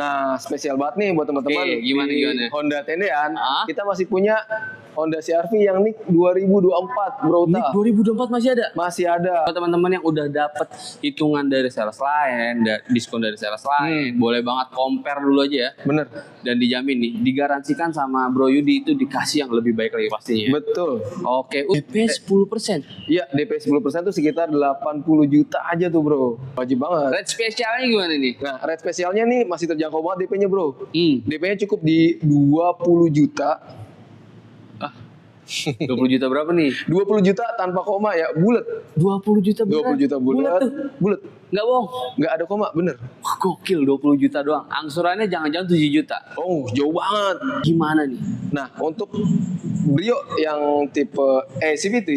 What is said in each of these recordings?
Nah, spesial banget nih buat teman-teman gimana? Honda Tendean. Kita masih punya Honda CR-V yang NIK 2024, Bro. NIK 2024 masih ada? Masih ada. Buat teman-teman yang udah dapet hitungan dari sales lain, diskon dari sales lain, boleh banget compare dulu aja ya. Bener. Dan dijamin nih, digaransikan sama Bro Yudi itu dikasih yang lebih baik lagi pastinya. Betul. Oke, DP 10%. Iya, DP 10% tuh sekitar 80 juta aja tuh, Bro. Wajib banget. Rate spesialnya gimana nih? Nah, rate spesialnya nih masih terjangkau banget DP-nya, Bro. DP-nya cukup di 20 juta. 20 juta berapa nih? 20 juta tanpa koma ya, bulat. 20 juta beneran? 20 juta bulat. Bulat. Nggak bohong? Nggak ada koma, bener. Wah, gokil, 20 juta doang. Angsurannya jangan-jangan 7 juta. Oh, jauh banget. Gimana nih? Nah, untuk Brio yang tipe CVT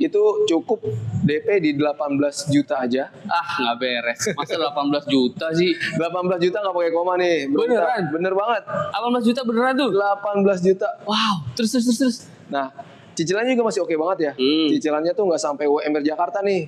itu cukup DP di 18 juta aja. Ah, nggak beres. Masa 18 juta sih? 18 juta nggak pakai koma nih, Bro. Beneran? Bener banget. 18 juta beneran tuh? 18 juta. Wow, terus. Nah, cicilannya juga masih oke banget ya. Cicilannya tuh nggak sampai UMR Jakarta nih.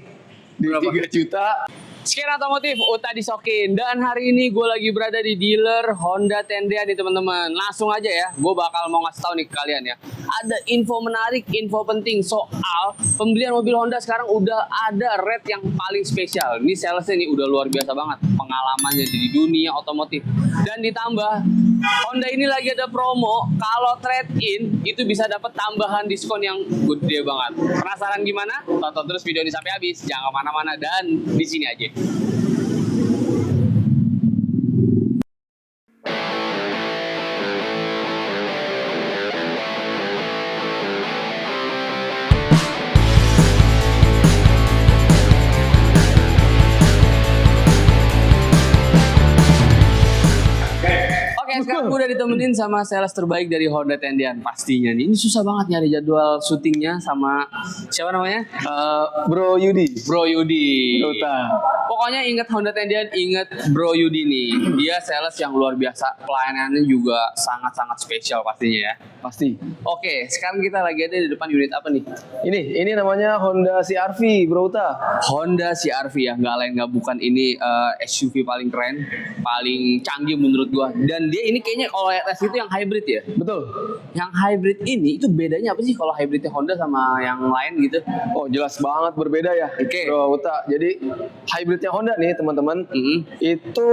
Di Berapa? 3 juta. Sekian otomotif Uta Disokin. Dan hari ini gue lagi berada di dealer Honda Tendean nih teman-teman. Langsung aja ya, gue bakal mau ngasih tahu nih ke kalian ya. Ada info menarik, info penting soal pembelian mobil Honda sekarang udah ada rate yang paling spesial. Ini salesnya nih udah luar biasa banget pengalamannya di dunia otomotif. Dan ditambah Honda ini lagi ada promo, kalau trade in itu bisa dapat tambahan diskon yang gede banget. Penasaran gimana? Tonton terus video ini sampai habis. Jangan kemana-mana dan di sini aja. Sekarang gue udah ditemenin sama sales terbaik dari Honda Tendean pastinya nih. Ini susah banget nyari jadwal syutingnya sama siapa namanya? Bro Yudi. Bro Yudi. Uta. Pokoknya inget Honda Tendean, inget Bro Yudi nih. Dia sales yang luar biasa. Pelayanannya juga sangat-sangat spesial pastinya ya. Pasti. Oke, sekarang kita lagi ada di depan unit apa nih? Ini namanya Honda CR-V, Bro Uta. Honda CR-V ya, nggak lain nggak bukan ini SUV paling keren, paling canggih menurut gua. Dan dia ini kayaknya kalau tes itu yang hybrid ya. Betul. Yang hybrid ini itu bedanya apa sih kalau hybridnya Honda sama yang lain gitu? Oh, jelas banget berbeda ya. Oke. Bro Uta. Jadi hybridnya Honda nih teman-teman, itu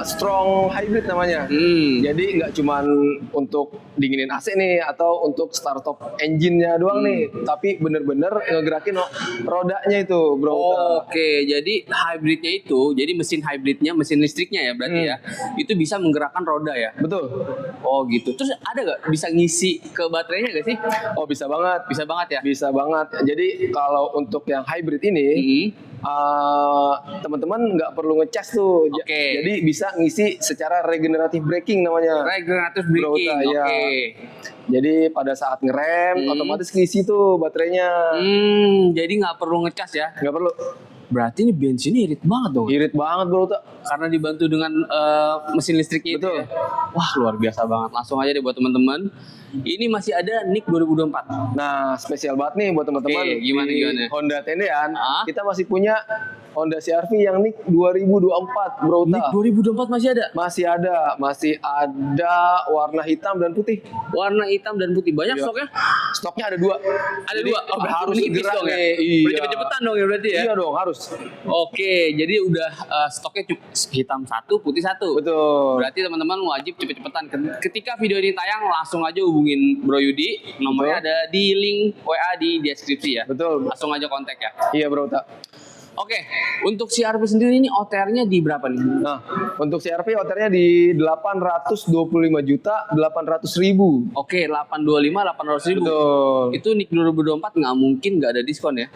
strong hybrid namanya. Jadi nggak cuman untuk dinginin AC nih atau untuk start up engine-nya doang nih, tapi bener-bener ngegerakin rodanya itu, Bro Uta. Oke, jadi hybridnya itu, jadi mesin hybridnya, mesin listriknya ya berarti ya, itu bisa menggerakkan roda ya? Betul. Oh gitu. Terus ada nggak bisa ngisi ke baterainya nggak sih? Oh, bisa banget. Bisa banget ya? Bisa banget. Jadi kalau untuk yang hybrid ini, teman-teman nggak perlu ngecas tuh. Jadi bisa ngisi secara regenerative braking namanya. Regenerative braking, ya. Jadi pada saat ngerem, otomatis ngisi tuh baterainya. Jadi nggak perlu ngecas ya? Nggak perlu. Berarti ini bensinnya irit banget dong? Irit banget, Bro. Karena dibantu dengan mesin listriknya. Betul. Itu ya? Wah, luar biasa banget. Langsung aja deh buat teman-teman. Ini masih ada NIK 2024. Nah, spesial banget nih buat teman-teman. Gimana? Honda Tendean. Kita masih punya Honda CR-V yang NIK 2024, Bro. NIK 2024 masih ada? Masih ada. Masih ada warna hitam dan putih. Warna hitam dan putih. Banyak stoknya? Stoknya ada 2. Ada 2? Oh, harus segera dong ya? Iya. Cepet-cepetan dong ya berarti ya? Iya dong, harus. Oke, jadi udah stoknya hitam 1, putih 1. Betul. Berarti teman-teman wajib cepet-cepetan. Ketika video ini tayang, langsung aja hubungin Bro Yudi. Nomornya ada di link WA di deskripsi ya. Betul. Langsung aja kontak ya. Iya, Bro. Oke, untuk CR-V sendiri ini OTR-nya di berapa nih? Nah, untuk CR-V OTR-nya di 825 juta 800 ribu. Oke, 825, 800 ribu. Betul. Itu NIK 2024 nggak mungkin nggak ada diskon ya?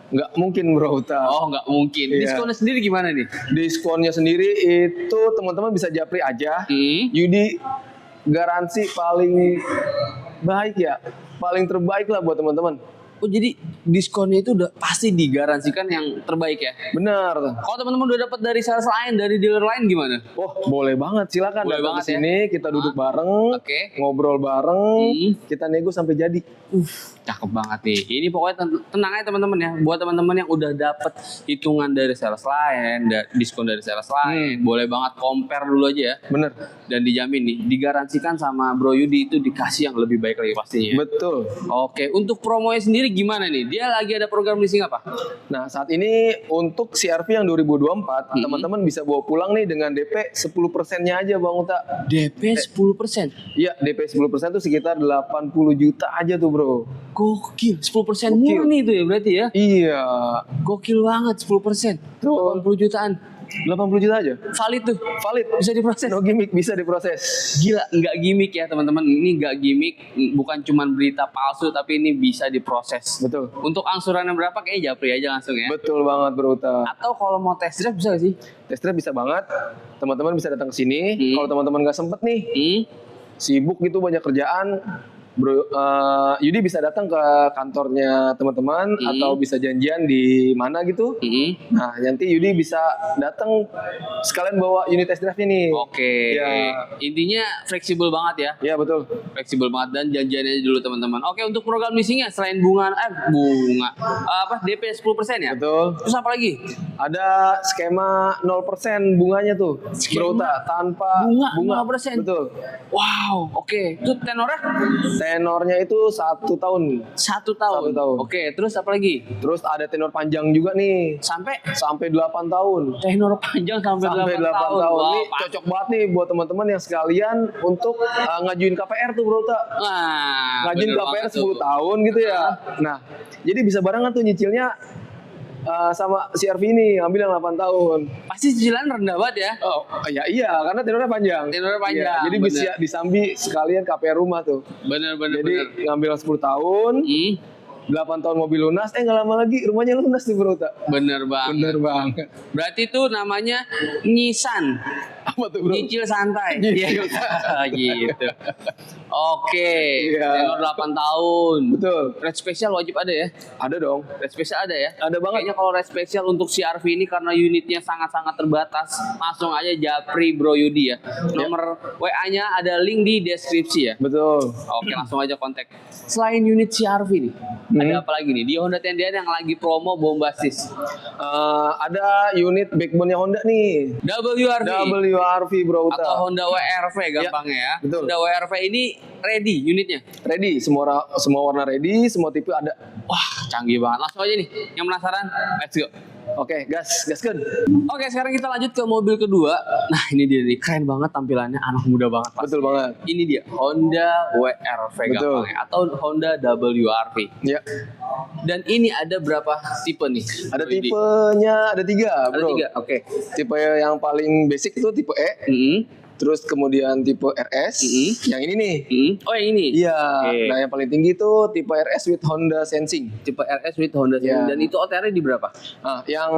Nggak mungkin, Bro. Oh, nggak mungkin. Iya. Diskonnya sendiri gimana nih? Diskonnya sendiri itu teman-teman bisa japri aja. Yudi garansi paling baik ya. Paling terbaik lah buat teman-teman. Oh jadi diskonnya itu udah pasti digaransikan yang terbaik ya. Benar. Kalau teman-teman udah dapat dari sales lain, dari dealer lain gimana? Oh, boleh banget. Silakan Boleh datang banget ke sini, kita duduk bareng, Oke. ngobrol bareng, kita nego sampai jadi. Cakep banget nih. Ini pokoknya tenang aja teman-teman ya. Buat teman-teman yang udah dapat hitungan dari sales lain, diskon dari sales lain, boleh banget compare dulu aja ya. Bener. Dan dijamin nih, digaransikan sama Bro Yudi itu dikasih yang lebih baik lagi pastinya. Betul. Oke, untuk promonya sendiri gimana nih? Dia lagi ada program leasing apa? Nah, saat ini untuk CR-V yang 2024, teman-teman bisa bawa pulang nih dengan DP 10%-nya aja Bang Uta. DP 10%. Iya, DP 10% tuh sekitar 80 juta aja tuh, Bro. Gokil, 10% Gokil. murni itu ya berarti ya? Iya. Gokil banget 10%. 80 jutaan. 80 juta aja. Valid tuh. Valid. Bisa diproses. No gimmick, bisa diproses. Gila, nggak gimmick ya teman-teman. Ini nggak gimmick, bukan cuma berita palsu, tapi ini bisa diproses. Betul. Untuk angsurannya berapa kayaknya japri aja langsung ya. Betul banget, Bro Uta. Atau kalau mau test drive bisa gak sih? Test drive bisa banget. Teman-teman bisa datang ke sini. Kalau teman-teman nggak sempet nih, sibuk gitu banyak kerjaan, Bro, Yudi bisa datang ke kantornya teman-teman atau bisa janjian di mana gitu. Nah, nanti Yudi bisa datang sekalian bawa unit test drive ini. Oke. Ya. Intinya fleksibel banget ya. Ya, betul. Fleksibel banget dan janjiannya dulu teman-teman. Oke, untuk program leasingnya selain DP 10% ya? Betul. Terus apa lagi? Ada skema 0% bunganya tuh. Bro Uta, tanpa Bunga 0%. Betul. Wow, oke. Itu tenornya? Tenornya itu 1 tahun. 1 tahun. 1 tahun. Oke, terus apa lagi? Terus ada tenor panjang juga nih. Sampai 8 tahun. tenor panjang sampai 8 tahun. Ini Wow, cocok banget nih buat teman-teman yang sekalian untuk ngajuin KPR tuh, Bro Uta. Nah, Ngajuin bener KPR banget 10 tuh. tahun gitu ya. Nah, jadi bisa barengan tuh nyicilnya sama CR-V ini, ambil yang 8 tahun. Pasti cicilan rendah banget ya. Oh, ya iya, karena tenornya panjang. Tenornya panjang, Iya, jadi bener. bisa disambi sekalian KPR rumah tuh. Bener. Jadi ngambil 10 tahun, 8 tahun mobil lunas, nggak lama lagi rumahnya lunas tuh, Bro Uta. Bener banget. Bener banget. Berarti itu namanya nyisan. Apa tuh, Bro? Nyicil santai. Nyicil gitu. Oke. Iya. Tenor 8 tahun. Betul. Red spesial wajib ada ya? Ada dong. Red spesial ada ya? Ada banget. Kayaknya kalau red spesial untuk CR-V ini karena unitnya sangat-sangat terbatas, langsung aja japri Bro Yudi ya. Nomor WA-nya ada link di deskripsi ya. Betul. Oke, langsung aja kontak. Selain unit CR-V nih, ada apa lagi nih? Di Honda Tendian yang lagi promo bombastis. Ada unit backbone-nya Honda nih. WRV. WRV, Bro Uta. Atau Honda WRV gampangnya ya. betul. Honda WRV ini ready unitnya. Ready, semua warna ready, semua tipe ada. Wah, canggih banget. Langsung aja nih. Yang penasaran? Let's go. Oke, gaskan. Oke, sekarang kita lanjut ke mobil kedua. Nah, ini dia nih. Keren banget tampilannya, anak muda banget. Pak. Betul banget. Ini dia Honda WRV Betul. gampangnya atau Honda WRV. Ya, Dan ini ada berapa tipe nih? ada Bro Yudi? tipenya, ada 3, Ada Bro. 3. Oke. Tipe yang paling basic itu tipe E, terus kemudian tipe RS, yang ini nih. Oh, yang ini. Iya, Oke. nah yang paling tinggi itu tipe RS with Honda Sensing. Tipe RS with Honda Iya. Dan itu OTR-nya di berapa? Nah, yang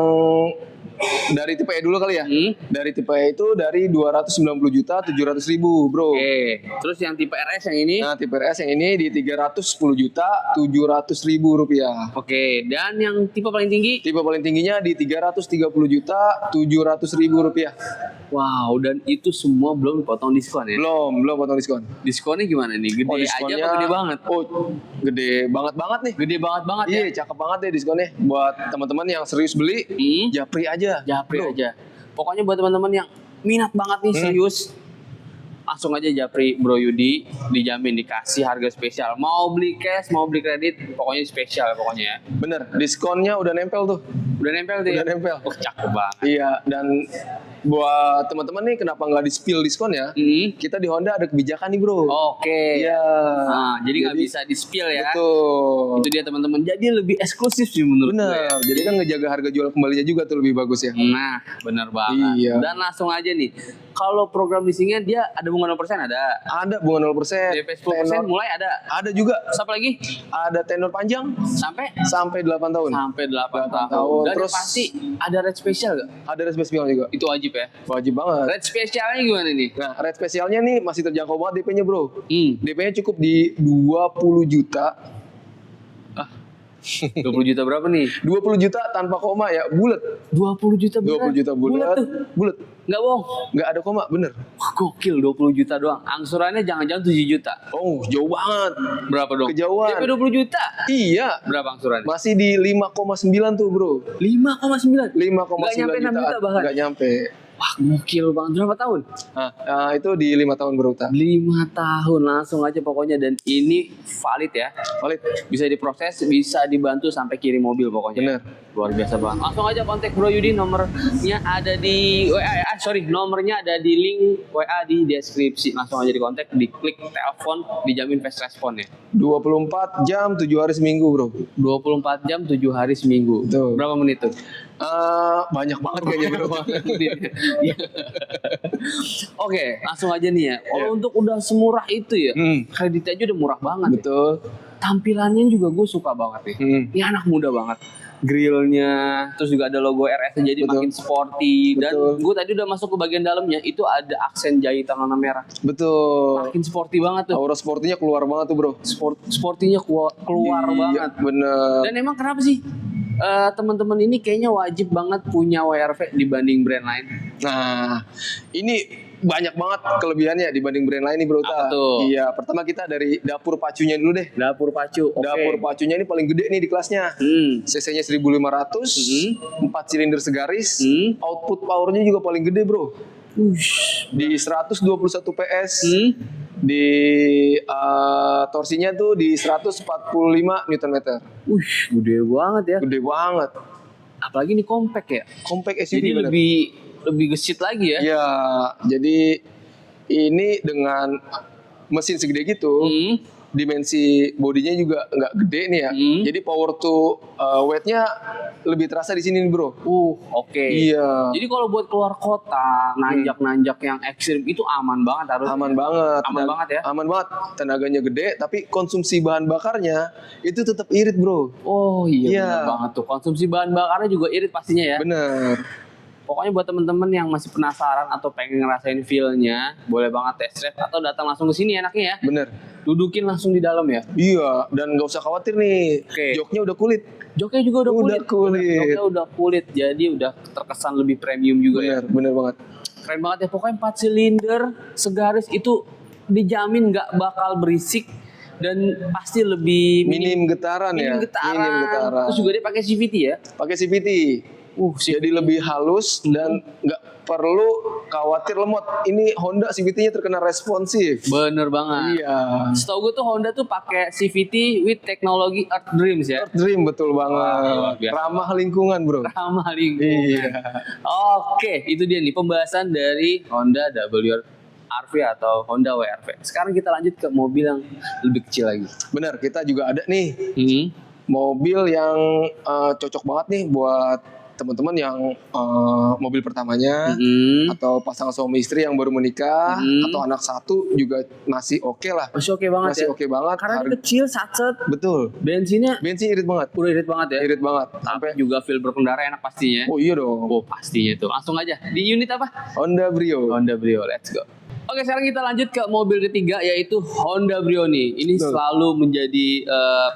dari tipe E dulu kali ya. Hmm. Dari tipe E itu dari 290.700.000, Bro. Oke. Terus yang tipe RS yang ini? Nah, tipe RS yang ini di 310.700.000 rupiah. Oke. Dan yang tipe paling tinggi? Tipe paling tingginya di 330.700.000 rupiah. Wow, dan itu semua belum dipotong diskon ya? Belum potong diskon. Diskonnya gimana nih? Gede aja apa gede banget? Oh, gede banget nih. Gede banget ya? Iya, cakep banget deh diskonnya. Buat teman-teman yang serius beli, japri aja. Japri Bro. aja. Pokoknya buat teman-teman yang minat banget nih serius, langsung aja japri Bro Yudi, dijamin dikasih harga spesial. Mau beli cash, mau beli kredit, pokoknya spesial pokoknya ya. Bener, diskonnya udah nempel tuh. Udah nempel tuh ya? Udah nempel. Oh, cakep banget. Iya, dan buat teman-teman nih kenapa nggak di-spill diskon ya? Kita di Honda ada kebijakan nih, Bro. Oke. Iya. Nah, jadi nggak bisa di-spill ya. Betul. Itu dia teman-teman. Jadi lebih eksklusif sih menurut gue. Bener. Jadi kan ngejaga harga jual kembalinya juga tuh lebih bagus ya. Nah, benar banget. Iya. Dan langsung aja nih. Kalau program leasingnya dia ada bunga 0% ada. Ada bunga 0%. DP 10% mulai ada. Ada juga. Siapa lagi? Ada tenor panjang Sampai 8 tahun. sampai 8 8 tahun. Dan Terus yang pasti ada red spesial gak? ada red spesial juga. Itu wajib ya. Wajib banget. Red spesialnya gimana nih? Nah, red spesialnya nih masih terjangkau banget DP-nya, Bro. Hmm. DP-nya cukup di 20 juta. 20 juta berapa nih? 20 juta tanpa koma ya, bulat. 20 juta bener. 20 juta bulat. tuh. Bulat. Nggak bohong. Nggak ada koma, bener. Wah, gokil 20 juta doang. Angsurannya jangan-jangan 7 juta. Oh, jauh banget. Berapa dong? Kejauhan. DP 20 juta. Iya. Berapa angsurannya? Masih di 5,9 tuh, Bro. 5,9. 5,9 Nggak nyampe 6 juta bahkan. Nggak nyampe. Wah, gokil banget. Berapa tahun? Itu di 5 tahun berutang. 5 tahun langsung aja pokoknya, dan ini valid ya. Valid. Bisa diproses, bisa dibantu sampai kirim mobil pokoknya. Bener. Luar biasa banget. Langsung aja kontak Bro Yudi, nomornya ada di WA nomornya ada di link WA di deskripsi. Langsung aja dikontak, diklik telepon, dijamin fast respon ya. 24 jam 7 hari seminggu, Bro. 24 jam 7 hari seminggu. Betul. Berapa menit tuh? Banyak banget kayaknya, Bro. Iya. Oke, langsung aja nih ya. Kalau untuk udah semurah itu ya, kreditnya aja udah murah banget. Betul. Tampilannya juga gue suka banget nih. Ini anak muda banget. Grillnya, terus juga ada logo RS jadi Betul. makin sporty. Dan Betul. gue tadi udah masuk ke bagian dalamnya, itu ada aksen jahitan warna merah. Betul. Makin sporty banget tuh. Aura sportinya keluar banget tuh, Bro. Sportinya keluar Iya, banget. Bener. Dan emang kenapa sih teman-teman ini kayaknya wajib banget punya WRV dibanding brand lain? Nah, ini banyak banget kelebihannya dibanding brand lain nih, Bro. Apa tuh? Iya, pertama kita dari dapur pacunya dulu deh. Dapur pacu, oke. Dapur pacunya ini paling gede nih di kelasnya. CC-nya 1500, 4 silinder segaris, output powernya juga paling gede, Bro. Di 121 PS, di torsinya tuh di 145 Nm. Gede banget ya. Gede banget. Apalagi ini compact ya. Compact SUV. Jadi bener. lebih gesit lagi ya. Ya, jadi ini dengan mesin segede gitu, dimensi bodinya juga nggak gede nih ya. Jadi power to weight-nya lebih terasa di sini nih, Bro. Oke. Iya. Jadi kalau buat keluar kota, nanjak-nanjak yang ekstrim itu aman banget harusnya. Aman banget. Aman banget ya. Aman banget. Tenaganya gede, tapi konsumsi bahan bakarnya itu tetap irit, Bro. Oh iya, Iya. benar banget tuh. Konsumsi bahan bakarnya juga irit pastinya ya. Bener. Pokoknya buat temen-temen yang masih penasaran atau pengen ngerasain feel-nya, boleh banget test drive atau datang langsung ke sini enaknya ya. Bener. Dudukin langsung di dalam ya. Iya, dan nggak usah khawatir nih. Oke. Joknya udah kulit. Joknya juga udah kulit. Joknya udah kulit, jadi udah terkesan lebih premium juga ya. Bener banget. Keren banget ya. Pokoknya 4 silinder segaris itu dijamin nggak bakal berisik dan pasti lebih Minim getaran ya. minim getaran. Minim getaran. Terus juga dia pakai CVT ya. Pakai CVT. Jadi lebih halus dan nggak perlu khawatir lemot. Ini Honda CVT-nya terkenal responsif. Bener banget. Iya. Setahu gue tuh Honda tuh pakai CVT with teknologi Earth Dreams ya. Dream betul Wah, banget. biasa. Ramah lingkungan, Bro. Ramah lingkungan. Iya. Oke, itu dia nih pembahasan dari Honda WRV atau Honda WRV. Sekarang kita lanjut ke mobil yang lebih kecil lagi. Bener, kita juga ada nih mobil yang cocok banget nih buat teman-teman yang mobil pertamanya atau pasangan suami istri yang baru menikah atau anak satu juga masih oke lah. Masih oke banget Masih ya. oke banget. Karena dia kecil, sacet. Betul. Bensin irit banget. udah irit banget ya. Irit banget. Sampai juga feel berkendara enak pastinya. Oh iya dong. Oh pastinya tuh. Langsung aja. Di unit apa? Honda Brio. Honda Brio, let's go. Oke, sekarang kita lanjut ke mobil ketiga yaitu Honda Brio nih. Ini Betul. selalu menjadi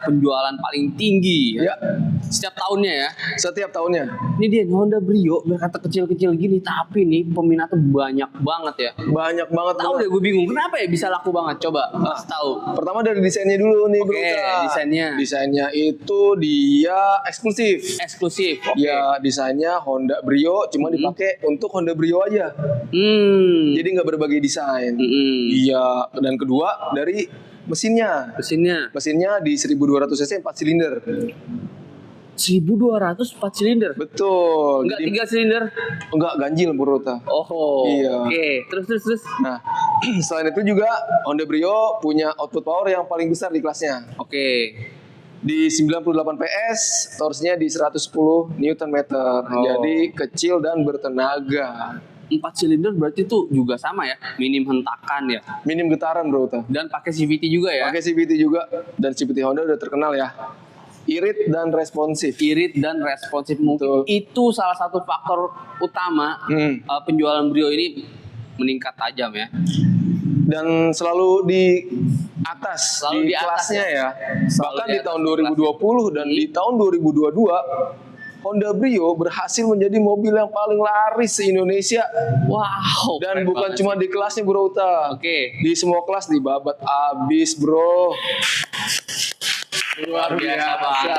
penjualan paling tinggi Ya, setiap tahunnya ya. setiap tahunnya. Ini dia nih, Honda Brio berkata kecil-kecil gini tapi nih peminatnya banyak banget ya. Banyak banget. Tahu deh gue bingung kenapa ya bisa laku banget. Coba kasih tahu. Pertama dari desainnya dulu nih, Oke, Bro. desainnya. Desainnya itu dia eksklusif. Eksklusif. Oke. Ya, desainnya Honda Brio cuma dipakai untuk Honda Brio aja. Jadi nggak berbagai desain. Iya, dan kedua dari mesinnya. Mesinnya di 1200 cc 4 silinder. 1200 4 silinder. Betul. Enggak Jadi 3 silinder. enggak ganjil, Bro. Oh. Iya. Oke, terus. Nah, selain itu juga Honda Brio punya output power yang paling besar di kelasnya. Oke. Di 98 PS, torsinya di 110 Nm. Jadi kecil dan bertenaga. 4 silinder berarti tuh juga sama ya, minim hentakan ya. Minim getaran, Bro. Dan pakai CVT juga ya. Pakai CVT juga, dan CVT Honda udah terkenal ya. Irit dan responsif. Irit dan responsif, mungkin itu salah satu faktor utama penjualan Brio ini meningkat tajam ya. Dan selalu atas Selalu di di atas kelasnya ya. Selalu Bahkan di di atas tahun di 2020 dan di tahun 2022 Honda Brio berhasil menjadi mobil yang paling laris se-Indonesia. Wow. Dan keren bukan banget cuma sih. di kelasnya Bro Uta. Oke. Di semua kelas dibabat abis bro. Luar biasa banget.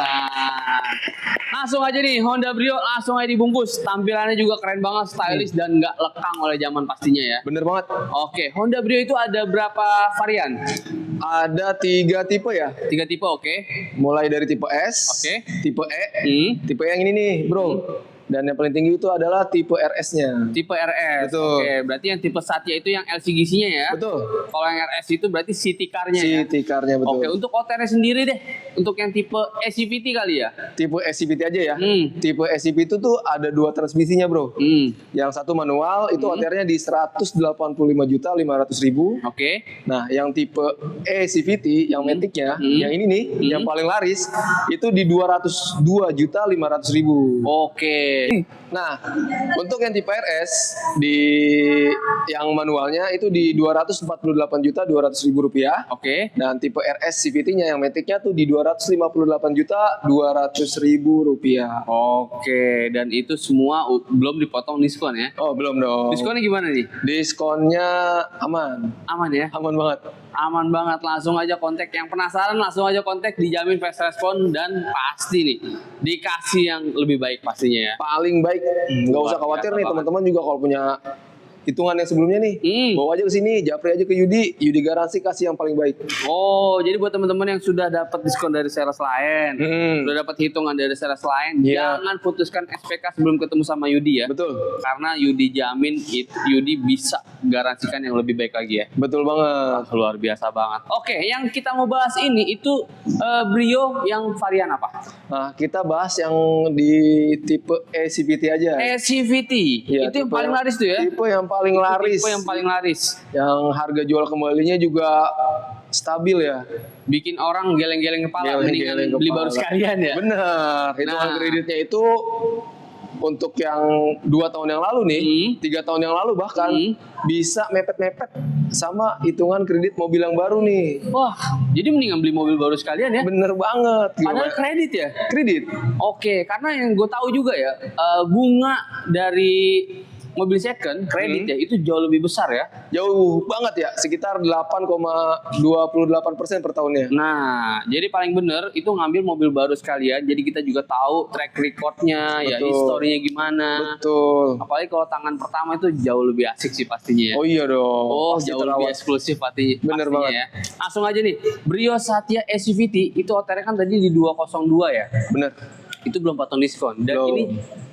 Langsung aja nih Honda Brio langsung aja dibungkus. Tampilannya juga keren banget, stylish dan nggak lekang oleh zaman pastinya ya. Bener banget. Oke, Honda Brio itu ada berapa varian? Ada 3 tipe ya. 3 tipe, oke. Mulai dari tipe S, Oke. tipe E, Hmm. tipe yang ini nih bro. Dan yang paling tinggi itu adalah tipe RS-nya. Tipe RS. Betul. Oke, berarti yang tipe Satya itu yang LCGC-nya ya. Betul. Kalau yang RS itu berarti city car-nya ya. City car-nya betul. Oke, untuk OTR sendiri deh. Untuk yang tipe SCVT kali ya. Tipe SCVT aja ya. Hmm. Tipe SCVT itu tuh ada 2 transmisinya bro. Yang satu manual itu OTR-nya di 185.500.000. Oke. Nah, yang tipe E-CVT, yang Matic-nya, yang ini nih, yang paling laris, itu di 202.500.000. Oke. Nah, untuk yang tipe RS, di yang manualnya itu di 248.200.000 rupiah. Oke. Dan tipe RS CVT-nya yang Matic-nya tuh di 258.200.000 rupiah. Oke, dan itu semua belum dipotong diskon ya. Oh, belum dong. Diskonnya gimana nih? Diskonnya aman. Aman ya? Aman banget. Aman banget, langsung aja kontak. Yang penasaran langsung aja kontak, dijamin fast respon dan pasti nih dikasih yang lebih baik pastinya ya. Paling baik. Nggak luar usah khawatir biasa nih banget. teman-teman juga kalau punya hitungan yang sebelumnya nih. Bawa aja ke sini, japri aja ke Yudi. Yudi garansi kasih yang paling baik. Oh, jadi buat teman-teman yang sudah dapat diskon dari sales lain, sudah dapat hitungan dari sales lain, Iya. jangan putuskan SPK sebelum ketemu sama Yudi ya. Betul. Karena Yudi jamin Yudi bisa garansikan yang lebih baik lagi ya. Betul banget. Luar biasa banget. Oke, yang kita mau bahas ini itu Brio yang varian apa? Nah, kita bahas yang di tipe E-CVT aja. SCVT. Iya, Itu yang tipe paling laris tuh ya. Tipe yang paling laris. Tipe yang paling laris. Yang harga jual kembalinya juga stabil ya. Bikin orang geleng-geleng kepala mendingan Geleng-geleng beli kepala. baru sekalian ya. Bener. Hitungan Nah. kreditnya itu untuk yang 2 tahun yang lalu nih, 3 tahun yang lalu bahkan bisa mepet-mepet sama hitungan kredit mobil yang baru nih. Wah, jadi mendingan beli mobil baru sekalian ya. Bener banget. Padahal kredit ya. Kredit. Oke, karena yang gue tahu juga ya, bunga dari mobil second kredit ya itu jauh lebih besar ya. Jauh banget ya, sekitar 8,28% per tahunnya. Nah, jadi paling bener itu ngambil mobil baru sekalian. Jadi kita juga tahu track recordnya, ya Betul. historinya gimana. Betul. Apalagi kalau tangan pertama itu jauh lebih asik sih pastinya ya. Oh iya dong. Oh, Pasti jauh lebih terawat. eksklusif Bener pastinya banget. ya. Langsung aja nih, Brio Satya SCVT itu OTR kan tadi di 202 ya. Bener. Itu belum potong diskon. Dan Belum. ini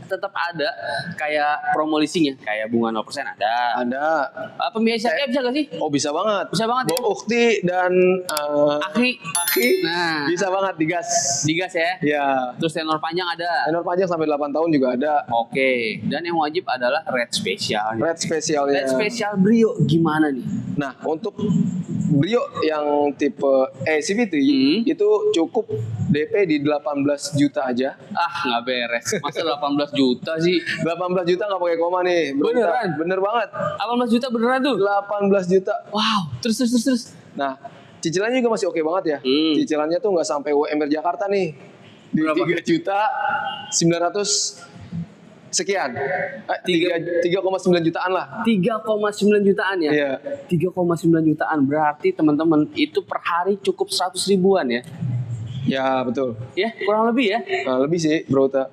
tetap ada kayak promo leasing ya, kayak bunga 0% ada. Ada. Pembiayaan syariah bisa gak sih? Oh bisa banget. Bisa banget ya? Bo Ukti dan Akhi. Nah, bisa banget digas. Digas ya. Ya. Terus tenor panjang ada. Tenor panjang sampai 8 tahun juga ada. Oke. Dan yang wajib adalah red spesial. Red spesialnya. Red spesial Brio gimana nih? Nah, untuk Brio yang tipe CVT itu cukup DP di 18 juta aja. Ah, nggak beres. Masa 18 juta sih? 18 juta nggak pakai koma nih. Bro. Beneran? Bener banget. 18 juta beneran tuh? 18 juta. Wow. Terus. Nah, cicilannya juga masih oke banget ya. Cicilannya tuh nggak sampai UMR Jakarta nih. Di Berapa? 3 juta 900 sekian. 3,9 jutaan lah. 3,9 jutaan ya? Iya. 3,9 jutaan. Berarti teman-teman itu per hari cukup 100 ribuan ya? Ya, betul. Ya, kurang lebih ya? Nah, lebih sih, Bro Ta.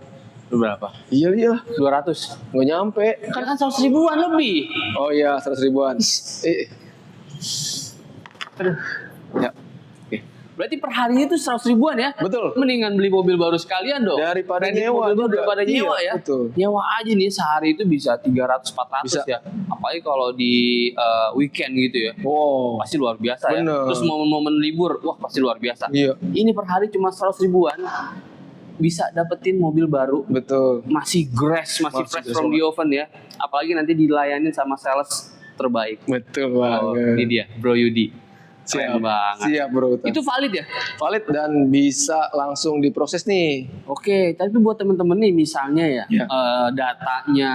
Berapa? Iya. 200. Nggak nyampe. Kan 100 ribuan lebih. Oh iya, 100 ribuan. Aduh. Ya. Oke. Berarti per harinya itu 100 ribuan ya? Betul. Mendingan beli mobil baru sekalian dong. Daripada Kredit nyewa mobil baru juga. daripada Iya, nyewa ya. betul. Nyewa aja nih sehari itu bisa 300-400 Bisa. ya. Apalagi kalau di weekend gitu ya. Wow. Pasti luar biasa ya. Bener. Terus momen-momen libur, wah pasti luar biasa. Iya. Ini per hari cuma 100 ribuan bisa dapetin mobil baru. Betul. Masih fresh Masih fresh fresh from the oven ya. Apalagi nanti dilayanin sama sales terbaik. Betul Oh, banget. ini dia, Bro Yudi. Keren banget. Siap bro. Itu valid ya? Valid dan bisa langsung diproses nih. Oke, tapi buat temen-temen nih misalnya ya, Ya. datanya,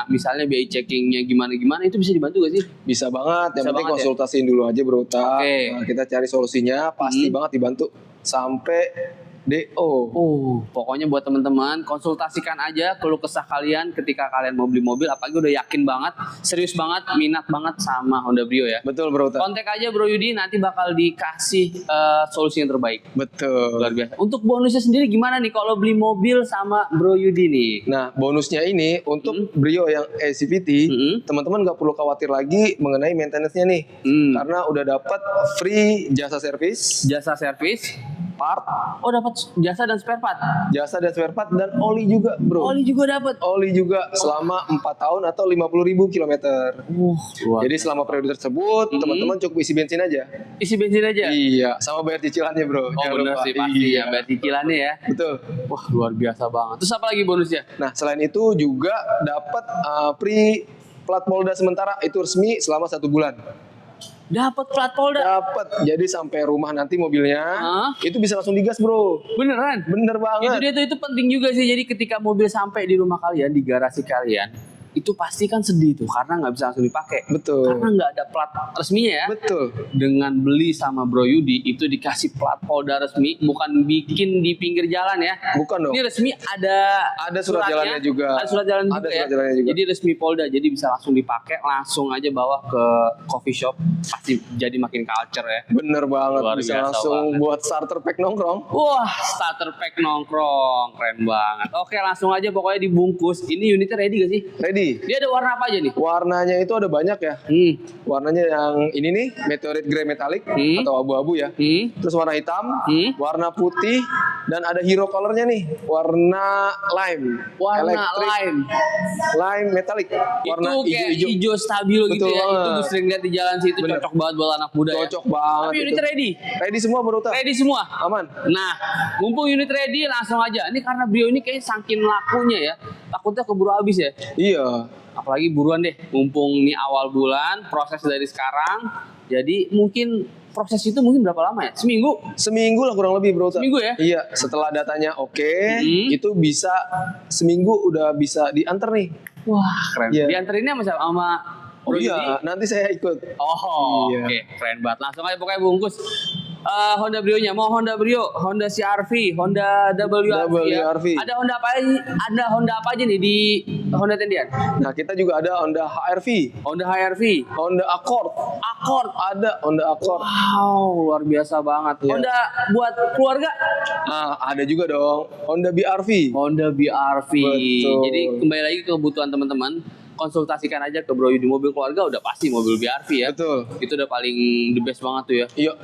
misalnya BI checkingnya gimana-gimana, itu bisa dibantu gak sih? Bisa banget, yang Bisa penting banget ya? konsultasiin dulu aja bro. Oke. Nah, kita cari solusinya, pasti banget dibantu sampai DO. Oh, pokoknya buat teman-teman konsultasikan aja keluh kesah kalian ketika kalian mau beli mobil, apalagi udah yakin banget, serius banget, minat banget sama Honda Brio ya. Betul bro. Kontak aja Bro Yudi, nanti bakal dikasih solusi yang terbaik. Betul. Luar biasa. Untuk bonusnya sendiri gimana nih kalau beli mobil sama Bro Yudi nih? Nah, bonusnya ini untuk Brio yang CVT, teman-teman nggak perlu khawatir lagi mengenai maintenance-nya nih. Karena udah dapat free jasa servis, Jasa servis, part, oh dapat jasa dan spare part. jasa dan spare part dan oli juga, bro. Oli juga dapat. Oli juga selama 4 tahun atau 50.000 kilometer. Luar. Jadi selama periode tersebut, teman-teman cukup isi bensin aja. Isi bensin aja. Iya, sama bayar cicilannya, bro. Oh Jangan benar lupa. sih pasti Iya. ya, bayar cicilannya ya. Betul. Wah luar biasa banget. Terus apa lagi bonusnya? Nah, selain itu juga dapat free plat Polda sementara itu resmi selama 1 bulan. Dapat plat Polda. Dapat. Jadi sampai rumah nanti mobilnya Hah? itu bisa langsung digas, bro. Beneran? Bener Itu banget. dia tuh, itu penting juga sih. Jadi ketika mobil sampai di rumah kalian, di garasi kalian, itu pasti kan sedih tuh karena nggak bisa langsung dipakai. Betul. Karena nggak ada plat resminya ya. Betul. Dengan beli sama Bro Yudi itu dikasih plat Polda resmi, bukan bikin di pinggir jalan ya. Bukan dong. Ini resmi ada Surat suratnya, jalannya juga. Ada surat jalan Ada juga ya. surat jalannya juga. Jadi resmi Polda, jadi bisa langsung dipakai, langsung aja bawa ke coffee shop, pasti jadi makin culture ya. Bener banget. Luar Bisa biasa langsung banget. buat starter pack nongkrong. Wah, starter pack nongkrong, keren banget. Oke, langsung aja pokoknya dibungkus. Ini unitnya ready gak sih? Ready. Dia ada warna apa aja nih? Warnanya itu ada banyak ya. Warnanya yang ini nih, meteorite grey metallic atau abu-abu ya. Terus warna hitam, warna putih, dan ada hero colornya nih, warna lime. Warna Electric lime. metallic. Warna Itu kayak hijau-hijau. hijau stabil gitu Betul ya. Itu banget. gue sering lihat di jalan situ, Bener. cocok banget buat anak muda Cocok ya. banget. Tapi itu. unitnya ready. Ready semua bro. Ta? Ready semua. Aman. Nah, mumpung unit ready langsung aja. Ini karena Brio ini kayak saking lakunya ya. Takutnya keburu habis ya. Iya. Apalagi buruan deh. Mumpung ini awal bulan, proses dari sekarang. Jadi mungkin proses itu mungkin berapa lama ya? Seminggu? Seminggu lah kurang lebih bro. Ta. Seminggu ya? Iya. Setelah datanya oke, itu bisa seminggu udah bisa diantar nih. Wah, keren. Iya. Dianterinnya sama Oh Bro Yudi? iya. Nanti saya ikut. Oh, Iya. oke, keren banget. Langsung aja pokoknya bungkus. Honda Brio-nya, mau Honda Brio, Honda CR-V, Honda WR-V ya. WR-V. Ada Honda apa aja? Ada Honda apa aja nih di Honda Tendian? Nah kita juga ada Honda HR-V, Honda HR-V, Honda Accord, Accord. ada Honda Accord. Wow, luar biasa banget. Iya. Honda buat keluarga? Nah ada juga dong Honda BR-V. Honda BR-V. Betul. Jadi kembali lagi ke kebutuhan teman-teman. Konsultasikan aja ke Bro Yudi, mobil keluarga udah pasti mobil BR-V ya. Betul. Itu udah paling the best banget tuh ya. Iya.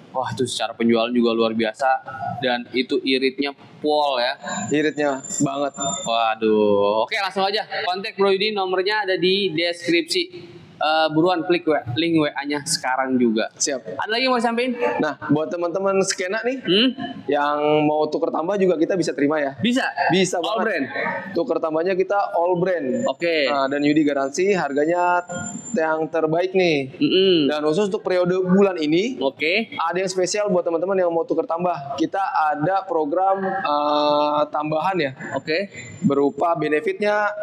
Wah itu secara penjualan juga luar biasa. Dan itu iritnya pol ya. Iritnya banget. Waduh. Oke langsung aja. Kontak Bro Yudi, nomornya ada di deskripsi. Buruan klik link WA-nya sekarang juga. Siap. Ada lagi yang mau disampaikan? Nah buat teman-teman skena nih yang mau tuker tambah juga kita bisa terima ya. Bisa? Bisa All banget. brand? Tuker tambahnya kita all brand. Oke. Nah, dan Yudi garansi harganya yang terbaik nih. Dan khusus untuk periode bulan ini Oke. ada yang spesial buat teman-teman yang mau tuker tambah. Kita ada program tambahan ya, Oke. berupa benefitnya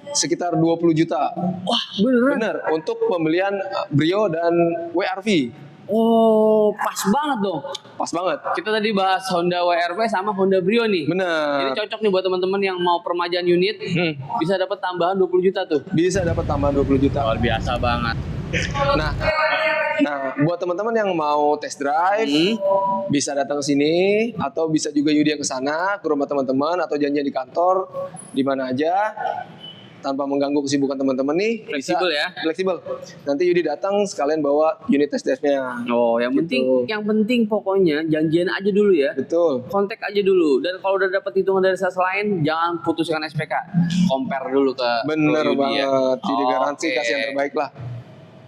sekitar 20 juta. Wah beneran? Bener, untuk pembelian Brio dan WR-V. Oh pas banget dong. Pas banget. Kita tadi bahas Honda WR-V sama Honda Brio nih. Jadi Bener. cocok nih buat teman-teman yang mau permajaan unit. Bisa dapat tambahan 20 juta tuh. Bisa dapat tambahan 20 juta. Luar biasa banget. Nah, buat teman-teman yang mau test drive, bisa datang ke sini atau bisa juga Yudi yang ke sana ke rumah teman-teman atau janjian di kantor di mana aja. Tanpa mengganggu kesibukan teman-teman nih, Fleksibel bisa, ya? Fleksibel. Nanti Yudi datang sekalian bawa unit test drive-nya. Oh, yang penting pokoknya janjian aja dulu ya. Betul. Kontak aja dulu, dan kalau udah dapat hitungan dari sales lain jangan putuskan SPK, compare dulu ke Bener Bro Yudi banget. ya. Jadi garansi Oke. kasih yang terbaik lah.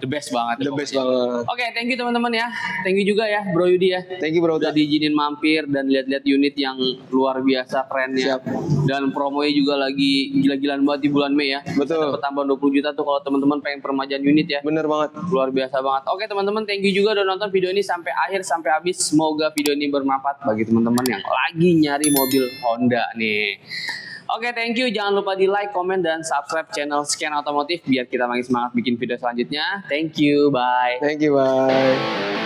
the best banget. The best banget. Oke, thank you teman-teman ya. Thank you juga ya Bro Yudi ya. Thank you bro. Udah diizinin mampir dan lihat-lihat unit yang luar biasa kerennya. Siap. Dan promonya juga lagi gila-gilaan banget di bulan Mei ya. Betul. Dapat tambahan 20 juta tuh kalau teman-teman pengen peremajaan unit ya. Bener banget. Luar biasa banget. Oke teman-teman, thank you juga udah nonton video ini sampai akhir, sampai habis. Semoga video ini bermanfaat bagi teman-teman yang lagi nyari mobil Honda nih. Oke, thank you. Jangan lupa di like, comment, dan subscribe channel Scan Otomotif biar kita makin semangat bikin video selanjutnya. Thank you, bye. Thank you, bye.